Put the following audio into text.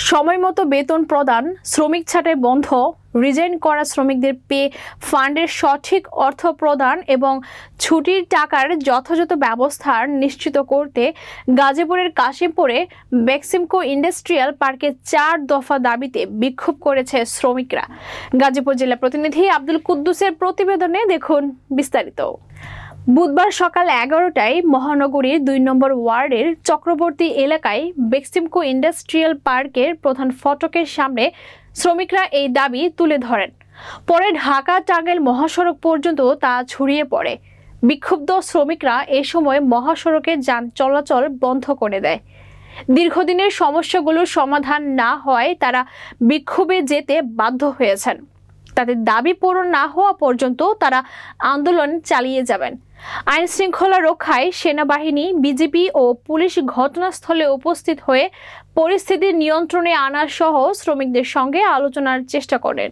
সময়মতো বেতন প্রদান, শ্রমিক ছাঁটাই বন্ধ, রিজাইন করা শ্রমিকদের পে ফান্ডের সঠিক অর্থ প্রদান এবং ছুটির টাকার যথাযথ ব্যবস্থা নিশ্চিত করতে গাজীপুরের কাশিমপুরে বেক্সিমকো ইন্ডাস্ট্রিয়াল পার্কে 4 দফা দাবিতে বিক্ষোভ করেছে শ্রমিকরা। গাজীপুর জেলা প্রতিনিধি আব্দুল কুদ্দুসের প্রতিবেদনে দেখুন বিস্তারিত। বুধবার সকাল 11টায় মহানগরীর 2 নম্বর ওয়ার্ডের চক্রবর্তী এলাকায় বেক্সিমকো ইন্ডাস্ট্রিয়াল পার্কের প্রধান ফটকের সামনে শ্রমিকরা এই দাবি তুলে ধরেন। পরে ঢাকা টাঙ্গাইল মহাসড়ক পর্যন্ত তা ছড়িয়ে পড়ে। বিক্ষুব্ধ শ্রমিকরা এ সময় মহাসড়কে যান চলাচল বন্ধ করে দেয়। দীর্ঘদিনের সমস্যাগুলোর সমাধান না হওয়ায় তারা বিক্ষোভে যেতে বাধ্য হয়েছেন। তাদের দাবি পূরণ না হওয়া পর্যন্ত তারা আন্দোলন চালিয়ে যাবেন। আইন শৃঙ্খলা রক্ষায় সেনাবাহিনী, বিজিবি ও পুলিশ ঘটনাস্থলে উপস্থিত হয়ে পরিস্থিতি নিয়ন্ত্রণে আনা সহ শ্রমিকদের সঙ্গে আলোচনার চেষ্টা করেন।